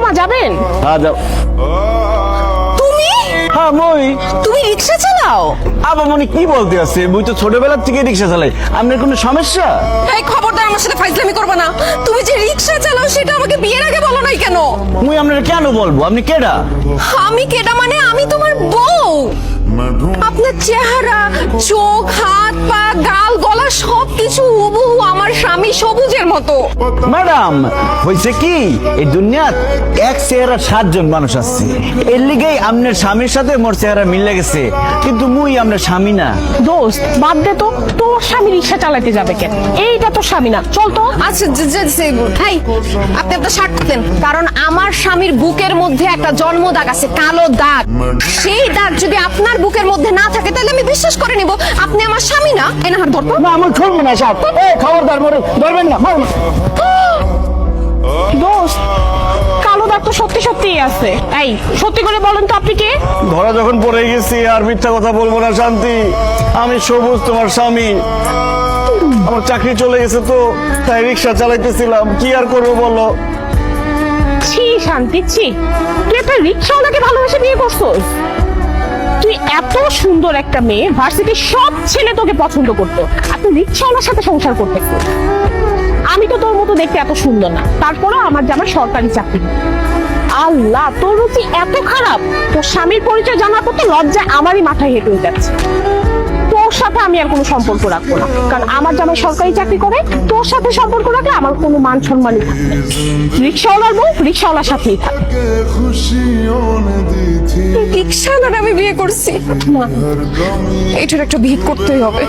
মামা যাবেন? হ্যাঁ যাও। তুমি হ্যাঁ মই। তুমি রিক্সা চালাও? আবার মনে কি বলতে আছে, মুই তো ছোটবেলার থেকে রিক্সা চালাই। আপনার কোনো সমস্যা? এই খবরদার আমার সাথে ফাইজলামি করবে না। তুমি যে রিক্সা চালাও সেটা আমাকে বিয়ের আগে বলো নাই কেন? মুই আপনার কেন বলবো? আপনি কেডা? আমি কেডা মানে আমি তোমার বউ। আপনার চেহারা, চোখ, হাত, পা, গাল, গলা সবকিছু হুবহু আমার স্বামী সবুজের মতো। ম্যাডাম হয়েছে কি, এই দুনিয়াত এক চেহারা 7 জন মানুষ আছে, এর লিগেই আপনার স্বামীর সাথে মোর চেহারা মিলে গেছে, কিন্তু মুই আপনার স্বামী না। দোস্ত বাদ দে তো, তোর স্বামী রিক্সা চালাতে যাবে কেন? এইটা তো স্বামী না, চল তো। আচ্ছা হাই, আপনি আপনার শার্ট দেন, কারণ আমার স্বামীর বুকের মধ্যে একটা জন্ম দাগ আছে, কালো দাগ। সেই দাগ যদি আপনার বুকের মধ্যে না থাকে তাহলে আমি বিশ্বাস করে নিব আপনি আমার স্বামী না। এনা হাত ধরতো না আমি খুলবো না সাহেব, এই খবরদার মোরে ধরবেন না, মারুন। দোস্ত কালো দাগ তো সত্যি সত্যিই আছে। এই সত্যি করে বলেন তো আপনি কে? ধরা যখন পড়ে গেছি আর মিথ্যা কথা বলবো না শান্তি। আমি সবুজ, তোমার স্বামী। আমার চাকরি চলে গেছে তো তাই রিক্সা চালাইতেছিলাম, কি আর করবো বলো। ছি শান্তি, ছি, তুই একটা রিক্সাওয়ালাকে ভালোবেসে বিয়ে করছিস? তুই এত সুন্দর একটা মেয়ে, ভার্সিটির সব ছেলে তোকে পছন্দ করতো, আর তুই রিক্সাওয়ালার সাথে সংসার করতেছিস। আমি তো তোর মতো দেখতে এত সুন্দর না, তারপরেও আমার জামাই সরকারি চাকরি। আল্লাহ, তোর রুচি এত খারাপ, তোর স্বামীর পরিচয় জানার পর তো লজ্জায় আমারই মাথায় হেঁটে হয়ে যাচ্ছে। তোর সাথে আমি আর কোনো সম্পর্ক রাখবো না, কারণ আমার জামাই সরকারি চাকরি করে। তোর সাথে সম্পর্ক রাখলে আমার কোনো মান সম্মানই থাকবে না। রিক্সাওয়ালার বউ রিক্সাওয়ালার সাথেই থাকে। রিক্সাওয়ালার আমি বিয়ে করছি না, এটার একটা বিহিত করতেই হবে।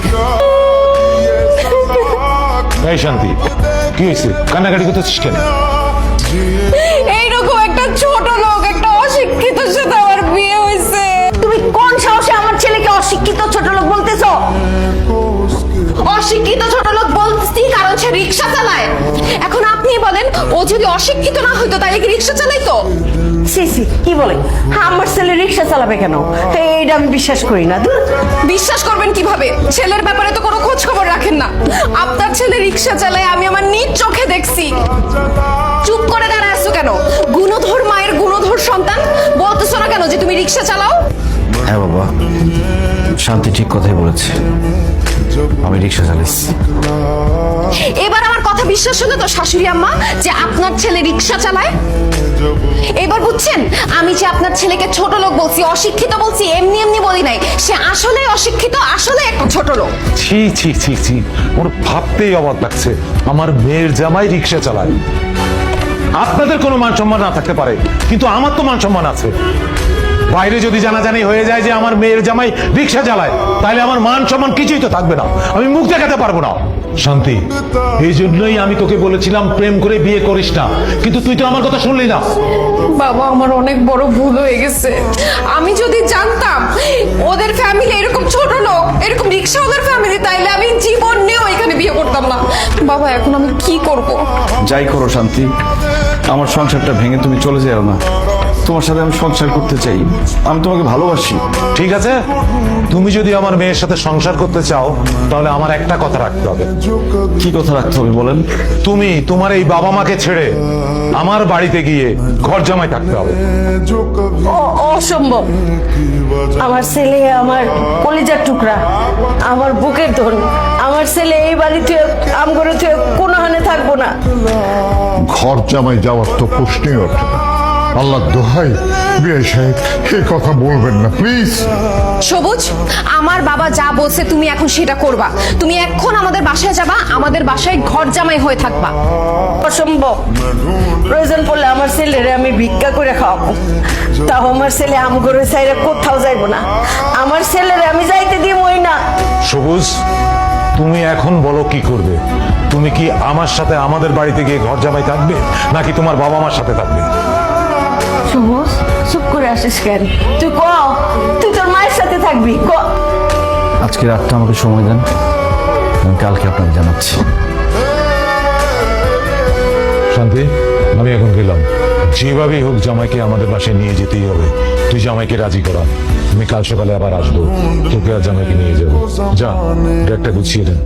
এই শান্তি, কি হয়েছে? কান্নাকাটি করতেছিস কেন? এইরকম একটা ছোট লোক, একটা অশিক্ষিতর সাথে আমার বিয়ে হয়েছে। তুমি কোন সাহসে আমার ছেলেকে অশিক্ষিত ছোট লোক বলতেছো? অশিক্ষিত ছোট লোক বলছি কারণ সে রিক্সা চালায়। এখন আপনি বলেন, ও যদি অশিক্ষিত না হইতো তাহলে কি রিক্সা চালাইতো? সি সি, কি বলে? আমার ছেলে রিক্সা চালাবে কেন? এইটা আমি বিশ্বাস করি না। ধুর। বিশ্বাস করবেন কিভাবে? ছেলের ব্যাপারে তো কোনো খোঁজ খবর রাখেন না। আপনার ছেলে রিক্সা চালায় আমি আমার নিজ চোখে দেখছি। চুপ করে দাঁড়ায় আছো কেন? গুণধর মায়ের গুণধর সন্তান, বলতেছো না কেন যে তুমি রিক্সা চালাও? হ্যাঁ বাবা, শান্তি ঠিক কথাই বলেছে, আমি রিক্সা চালাইছি। এবার আমার কথা বিশ্বাস হলো তো শাশুড়ি আম্মা যে আপনার ছেলে রিক্সা চালায়? এবার বুঝছেন আমি যে আপনার ছেলেকে ছোট লোক বলছি, অশিক্ষিত বলছি, এমনি এমনি বলি নাই। সে আসলে অশিক্ষিত, আসলে একটা ছোট লোক। ছি ছি ছি ছি, ওর ভাবতেই অবাক লাগছে আমার মেয়ের জামাই রিক্সা চালায়। আপনাদের কোনো মান সম্মান না থাকতে পারে, কিন্তু আমার তো মান সম্মান আছে। বাইরে যদি জানাজানি হয়ে যায় যে আমার মেয়ের জামাই রিক্সা চালায়, তাহলে আমার মান সম্মান কিছুই তো থাকবে না, আমি মুখ দেখাতে পারবো না। শান্তি, এই জন্যই আমি তোকে বলেছিলাম প্রেম করে বিয়ে করিস না, কিন্তু তুই তো আমার কথা শুনলি না। বাবা, আমার অনেক বড় ভুল হয়ে গেছে। আমি যদি জানতাম ওদের ফ্যামিলি এরকম ছোট লোক, এরকম রিক্সাওয়ালার ফ্যামিলি, তাইলে আমি জীবনেও এখানে বিয়ে করতাম না। বাবা, এখন আমি কি করব? যাই করো শান্তি, আমার সংসারটা ভেঙে তুমি চলে যাও না। তোমার সাথে আমি সংসার করতে চাই, আমি তোমাকে ভালোবাসি। ঠিক আছে, তুমি যদি আমার মেয়ের সাথে সংসার করতে চাও তাহলে আমার একটা কথা রাখতে হবে। কি কথা রাখতে হবে বলেন? তুমি তোমার এই বাবা মাকে ছেড়ে আমার বাড়িতে গিয়ে ঘর জামাই থাকতে হবে। অসম্ভব। আমার ছেলে আমার কলিজার টুকরা, আমার বুকের ধন। আমার ছেলে এই বাড়িতে আম করে কোনো হানে থাকবো না। ঘর জামাই যাওয়ার তো প্রশ্নই ওঠে না। আল্লাহ দোহাই, বিয়ে সাহেব এই কথা বলবেন না প্লিজ। সবুজ, আমার বাবা যা বলছে তুমি এখন সেটা করবা। তুমি এখন আমাদের বাসায় যাবা, আমাদের বাসায় ঘর জামাই হয়ে থাকবা। অসম্ভব। প্রয়োজন পড়লে আমার ছেলেরে আমি ভিক্ষা করে খাওয়াবো, তাও আমার ছেলে আম করে চাইরে কোথাও যাইবো না। আমার ছেলেরে আমি যাইতে দিবই না। সবুজ, তুমি এখন বলো কি করবে? তুমি কি আমার সাথে আমাদের বাড়িতে গিয়ে ঘর জামাই থাকবে, নাকি তোমার বাবা মার সাথে থাকবে? সবুজ, চুপ করে আসিস কেন? তুই তোর মায়ের সাথে থাকবি। আজকে রাতটা আমাকে সময় দেন, আমি কালকে আপনাকে জানাচ্ছি। শান্তি, আমি এখন গেলাম। যেভাবেই হোক জামাইকে আমাদের বাসায় নিয়ে যেতেই হবে। তুই জামাইকে রাজি করা, আমি কাল সকালে আবার আসবো, তোকে আর জামাইকে নিয়ে যাবো। যা, ব্যাগটা গুছিয়ে দেন।